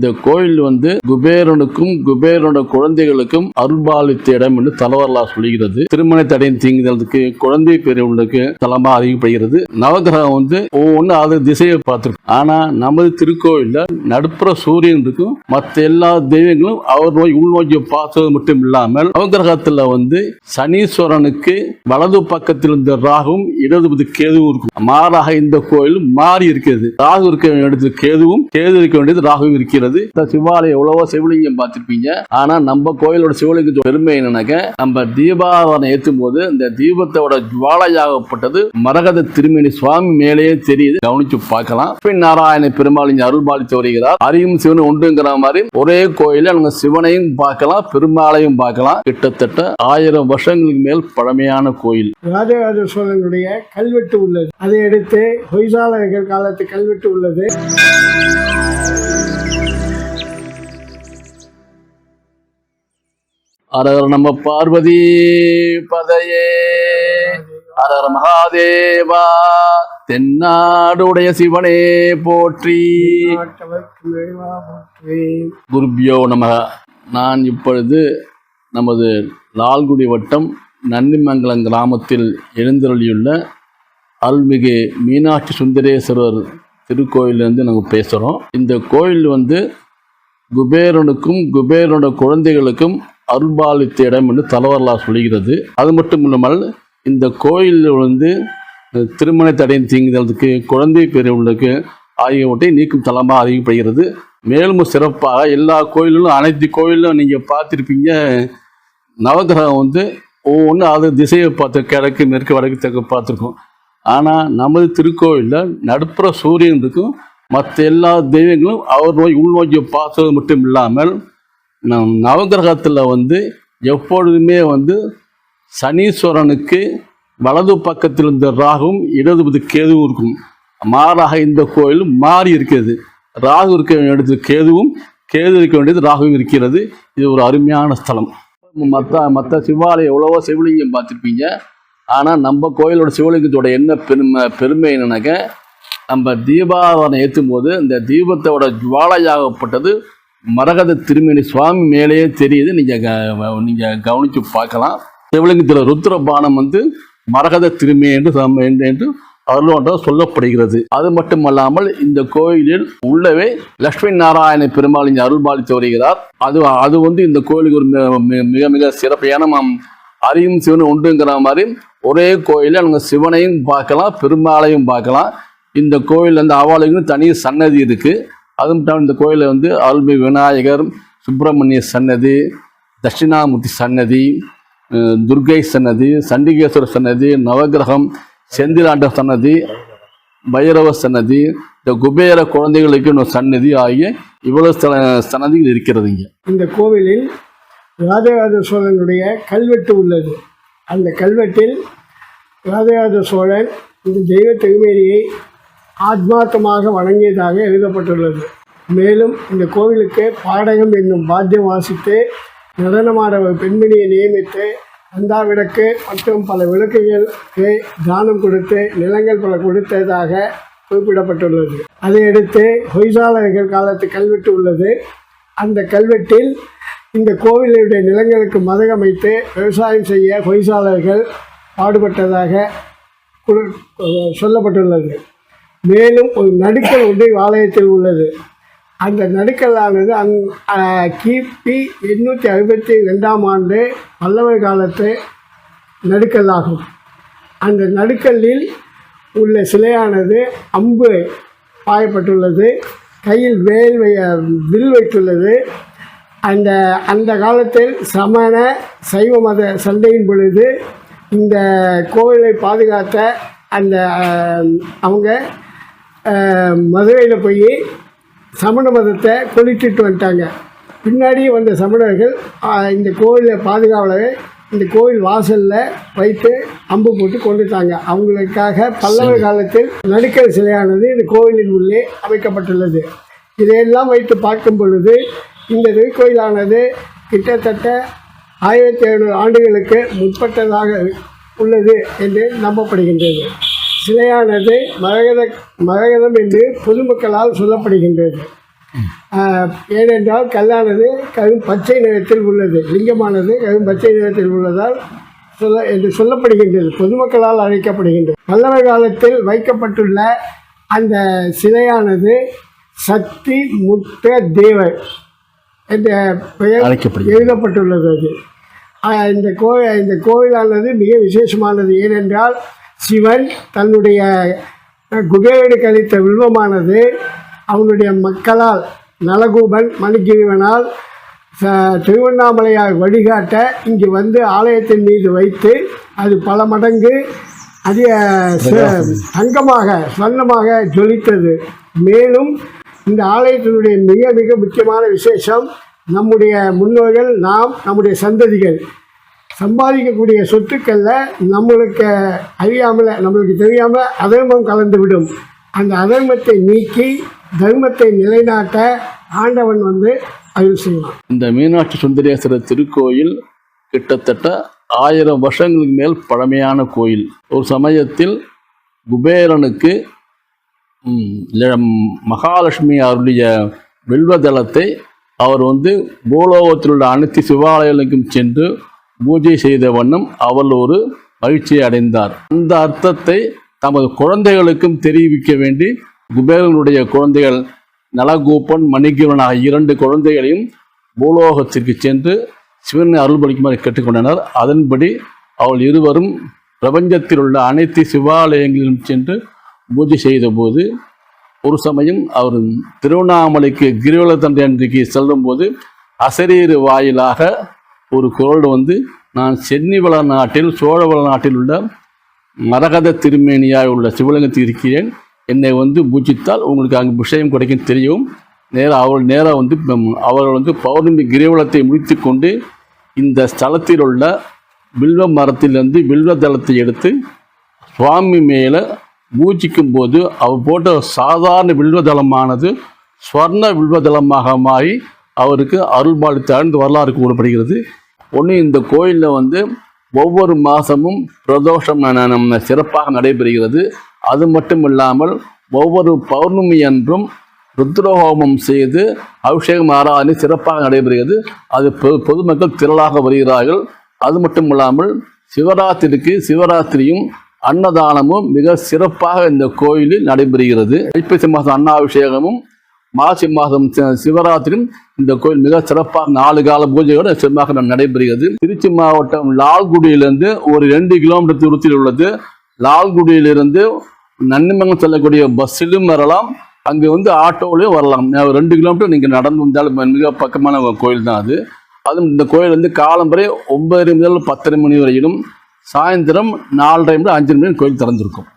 இந்த கோயில் குபேரனுக்கும் குபேரனோட குழந்தைகளுக்கும் அருள்பாலித்த இடம் என்று தலவரலாறு சொல்கிறது. திருமண தடையின் தீங்குதலுக்கு குழந்தை பெரியவர்களுக்கு தலமா அறிவிக்கப்படுகிறது. நவகிரகம் ஒவ்வொன்று அது திசையை பார்த்திருக்கும். ஆனா நமது திருக்கோயில்ல நடுப்புற சூரியன் இருக்கும். மற்ற எல்லா தெய்வங்களும் அவர் உள்நோக்கி பார்த்தது மட்டும் இல்லாமல் நவகிரகத்துல சனீஸ்வரனுக்கு வலது பக்கத்தில் இருந்த ராகுவும் இடது கேதுவும் இருக்கும். மாறாக இந்த கோயில் மாறி இருக்கிறது. ராகு இருக்க வேண்டியது கேதுவும், கேது இருக்க வேண்டியது ராகுவும் இருக்கிறது. சிவாலயம் எவ்வளவோ சிவலிங்கம் பார்த்திருப்பீங்க. ஆனா நம்ம கோயிலோட சிவலிங்க பெருமை என்னன்னாக்க, நம்ம தீபாவளி ஏற்றும் போது இந்த தீபத்தோட ஜுவாலையாகப்பட்டது மரகத திருமேனி சுவாமி மேலேயே தெரியுது. கவனிச்சு பார்க்கலாம். நாராயண பெருமாள் இங்க அருள்பாலித்து வருகிறார். அரியும் சிவனும் உண்டுங்கிற மாதிரி ஒரே கோயில நம்ம சிவனையும் பார்க்கலாம், பெருமாளையும் பார்க்கலாம். கிட்டத்தட்ட 1000 வருஷங்களுக்கு மேல் பழமையான கோயில். ராஜராஜ சோழனுடைய கல்வெட்டு உள்ளது. அதை அடுத்து ஹொய்சாலர்கள் காலத்து கல்வெட்டு உள்ளது. அரகர நம்ம பார்வதி பதையே, அரகர மகாதேவா, தென்னாடுடைய சிவனே போற்றி. குருபியோ நமக. நான் இப்பொழுது நமது லால்குடி வட்டம் நன்னிமங்கலம் கிராமத்தில் எழுந்தருளியுள்ள அருள்மிகு மீனாட்சி சுந்தரேஸ்வரர் திருக்கோயிலிருந்து நாங்கள் பேசுகிறோம். இந்த கோயில் குபேரனுக்கும் குபேரனோட குழந்தைகளுக்கும் அருள்பாலித்த இடம் என்று தலவரலாறு சொல்கிறது. அது மட்டும் இல்லாமல் இந்த கோயில் திருமண தடையின் தீங்குதலுக்கு குழந்தை பெரியவர்களுக்கு ஆகியவற்றை நீக்கும் தலமாக அறிவிக்கப்படுகிறது. மேலும் சிறப்பாக எல்லா கோயிலும் அனைத்து கோயிலும் நீங்கள் பார்த்துருப்பீங்க. நவகிரகம் ஒவ்வொன்று அது திசையை பார்த்து கிழக்கு மேற்கு வடக்கு தெற்கு பார்த்துருக்கோம். ஆனால் நமது திருக்கோயிலில் நடுப்புற சூரியன் இருக்கும். மற்ற எல்லா தெய்வங்களும் அவர் உள்நோக்கி பார்த்தது மட்டும் இல்லாமல் நவகிரகத்தில் எப்பொழுதுமே சனீஸ்வரனுக்கு வலது பக்கத்தில் இருந்த ராகுவும் இடது கேதுவும் இருக்கும். மாறாக இந்த கோயில் மாறி இருக்கிறது. ராகு இருக்க வேண்டியது கேதுவும், கேது இருக்க வேண்டியது ராகுவும் இருக்கிறது. இது ஒரு அருமையான ஸ்தலம். மற்ற சிவாலயம் எவ்வளவோ சிவலிங்கம் பார்த்துருப்பீங்க. ஆனால் நம்ம கோயிலோட சிவலிங்கத்தோட என்ன பெருமை என்னன்னாக்க, நம்ம தீபாவளி ஏற்றும் போது இந்த தீபத்தோட ஜுவாலையாகப்பட்டது மரகத திருமேனி சுவாமி மேலேயே தெரியுது. நீங்கள் கவனித்து பார்க்கலாம். சிவலிங்கத்தில் ருத்ரபானம் மரகத திருமேனி என்று அருளோட சொல்லப்படுகிறது. அது மட்டுமல்லாமல் இந்த கோயிலில் உள்ளவே லட்சுமி நாராயண பெருமாள் இங்கே அருள்பாலித்து வருகிறார். அது இந்த கோயிலுக்கு ஒரு மிக மிக சிறப்பான அரியும் சிவனும் உண்டுங்கிற மாதிரி ஒரே கோயிலில் நம்ம சிவனையும் பார்க்கலாம், பெருமாளையும் பார்க்கலாம். இந்த கோயில் அவளுக்கு தனி சன்னதி இருக்கு. அது மட்டும் இந்த கோயிலில் அருள்மிகு விநாயகர், சுப்பிரமணிய சன்னதி, தட்சிணாமூர்த்தி சன்னதி, துர்கை சன்னதி, சண்டிகேஸ்வர சன்னதி, நவகிரகம், செந்திலாண்ட சன்னதி, பைரவ சன்னதி, இந்த குபேர குழந்தைகளுக்கு சன்னதி ஆகிய இவ்வளவு சன்னதிகள் இருக்கிறது. இந்த கோவிலில் ராஜராஜ சோழனுடைய கல்வெட்டு உள்ளது. அந்த கல்வெட்டில் ராஜராஜ சோழன் இந்த தெய்வ திருமேனியை ஆத்மார்த்தமாக வணங்கியதாக எழுதப்பட்டுள்ளது. மேலும் இந்த கோவிலுக்கு பாடகம் என்னும் வாத்தியம் வாசித்து நடனமாட பெண்மணியை நியமித்து அந்தாவிடக்கு மற்றும் பல விளக்குகளுக்கு தானம் கொடுத்து நிலங்கள் பல கொடுத்ததாக குறிப்பிடப்பட்டுள்ளது. அதையடுத்து ஹொய்சாலர்கள் காலத்து கல்வெட்டு உள்ளது. அந்த கல்வெட்டில் இந்த கோவிலுடைய நிலங்களுக்கு மதகமைத்து விவசாயம் செய்ய ஹொய்சாலர்கள் பாடுபட்டதாக சொல்லப்பட்டுள்ளது. மேலும் ஒரு நடுக்கல் ஒன்று ஆலயத்தில் உள்ளது. அந்த நடுக்கல்லானது கிபி 862ஆம் ஆண்டு பல்லவர் காலத்து நடுக்கல்லாகும். அந்த நடுக்கல்லில் உள்ள சிலையானது அம்பு பாயப்பட்டுள்ளது. கையில் வில் வைத்துள்ளது. அந்த காலத்தில் சமண சைவ மத சண்டையின் பொழுது இந்த கோவிலை பாதுகாத்த அவங்க மதுரையில் போய் சமண மதத்தை கொளுத்திட்டு வந்துட்டாங்க. பின்னாடி வந்த சமணர்கள் இந்த கோவிலை பாதுகாவலரை இந்த கோவில் வாசலில் வைத்து அம்பு போட்டு கொண்டுட்டாங்க. அவங்களுக்காக பல்லவர் காலத்தில் நடுக்கல் சிலையானது இந்த கோவிலின் உள்ளே அமைக்கப்பட்டுள்ளது. இதையெல்லாம் வைத்து பார்க்கும் பொழுது இந்த திருக்கோயிலானது கிட்டத்தட்ட 1700 ஆண்டுகளுக்கு முற்பட்டதாக உள்ளது என்று நம்பப்படுகின்றது. சிலையானது மரகதம் என்று பொதுமக்களால் சொல்லப்படுகின்றது. ஏனென்றால் கல்லானது கரும் பச்சை நிறத்தில் உள்ளது, லிங்கமானது கரும் பச்சை நிறத்தில் உள்ளதால் என்று சொல்லப்படுகின்றது, பொதுமக்களால் அழைக்கப்படுகின்றது. பல்லவ காலத்தில் வைக்கப்பட்டுள்ள அந்த சிலையானது சக்தி முத்த தேவர் என்ற பெயர் எழுதப்பட்டுள்ளது. அது இந்த கோவிலானது மிக விசேஷமானது. ஏனென்றால் சிவன் தன்னுடைய குபேரனுக்கு அளித்த வில்வமானது அவனுடைய மக்களால் நலகூபன் மணிகிரிவனால் திருவண்ணாமலையார் வழிகாட்ட இங்கு வந்து ஆலயத்தின் மீது வைத்து அது பல மடங்கு அதிக தங்கமாக ஸ்வர்ணமாக ஜொலித்தது. மேலும் இந்த ஆலயத்தினுடைய மிக மிக முக்கியமான விசேஷம், நம்முடைய முன்னோர்கள் நம்முடைய சந்ததிகள் சம்பாதிக்கக்கூடிய சொத்துக்களில் நம்மளுக்கு அறியாமல் நம்மளுக்கு தெரியாமல் அதர்மம் கலந்து விடும். அந்த அதர்மத்தை நீக்கி தர்மத்தை நிலைநாட்ட ஆண்டவன் வந்து அருள் செய்வான். இந்த மீனாட்சி சுந்தரேஸ்வரர் திருக்கோயில் கிட்டத்தட்ட 1000 வருஷங்களுக்கு மேல் பழமையான கோயில். ஒரு சமயத்தில் குபேரனுக்கு மகாலட்சுமி அருளிய வில்வதளத்தை அவர் வந்து பூலோகத்தில் உள்ள அனைத்து சிவாலயங்களுக்கும் சென்று பூஜை செய்த வண்ணம் அவர் ஒரு மகிழ்ச்சியை அடைந்தார். அந்த அர்த்தத்தை தமது குழந்தைகளுக்கும் தெரிவிக்க வேண்டி குபேரனுடைய குழந்தைகள் நலகூப்பன் மணிகிரன் ஆகிய 2 குழந்தைகளையும் பூலோகத்திற்கு சென்று சிவனை அருள்பளிக்குமாறு கேட்டுக்கொண்டனர். அதன்படி அவள் இருவரும் பிரபஞ்சத்தில் உள்ள அனைத்து சிவாலயங்களிலும் சென்று பூஜை செய்த போது ஒரு சமயம் அவர் திருவண்ணாமலைக்கு கிரிவல தண்டை அன்றைக்கு செல்லும்போது அசரீர் வாயிலாக ஒரு குரல் வந்து, நான் சென்னிவள நாட்டில் சோழவள நாட்டில் உள்ள மரகத திருமேனியாய் உள்ள சிவலிங்கத்தில் இருக்கிறேன், என்னை வந்து பூஜித்தால் உங்களுக்கு அங்கு விஷயம் கிடைக்கும் தெரியும். அவர்கள் வந்து பௌர்ணமி கிரிவலத்தை முடித்து கொண்டு இந்த ஸ்தலத்தில் உள்ள வில்வ மரத்திலிருந்து வில்வ தளத்தை எடுத்து சுவாமி மேலே பூஜிக்கும் போது அவர் போட்ட சாதாரண வில்வதளமானது ஸ்வர்ண வில்வதளமாக மாறி அவருக்கு அருள்பாலித்தார் என்று வரலாறு கூறப்படுகிறது. ஒன்று, இந்த கோயிலில் வந்து ஒவ்வொரு மாதமும் பிரதோஷம் சிறப்பாக நடைபெறுகிறது. அது மட்டும் இல்லாமல் ஒவ்வொரு பௌர்ணமி அன்றும் ருத்ரஹோமம் செய்து அபிஷேகம் ஆராதனை சிறப்பாக நடைபெறுகிறது. அது பொதுமக்கள் திரளாக வருகிறார்கள். அது மட்டும் இல்லாமல் சிவராத்திரியும் அன்னதானமும் மிக சிறப்பாக இந்த கோயிலில் நடைபெறுகிறது. ஐப்பசி மாதம் அன்னாபிஷேகமும் மாசி மாதம் சிவராத்திரியும் இந்த கோயில் மிக சிறப்பாக 4 கால பூஜையோடு சிறப்பாக நடைபெறுகிறது. திருச்சி மாவட்டம் லால்குடியிலிருந்து ஒரு 2 கிலோமீட்டர் தூரத்தில் உள்ளது. லால்குடியிலிருந்து நன்னிமங்கலம் செல்லக்கூடிய பஸ்ஸிலும் வரலாம், அங்கே வந்து ஆட்டோவிலையும் வரலாம். 2 கிலோமீட்டர் நீங்கள் நடந்து வந்தாலும் மிக பக்கமான கோயில் தான் அது. அதுவும் இந்த கோயில் வந்து காலம்பரை 9 முதல் 10 மணி வரையிலும், சாயந்தரம் 4:30 முதல் 5 மணி கோயில் திறந்திருக்கும்.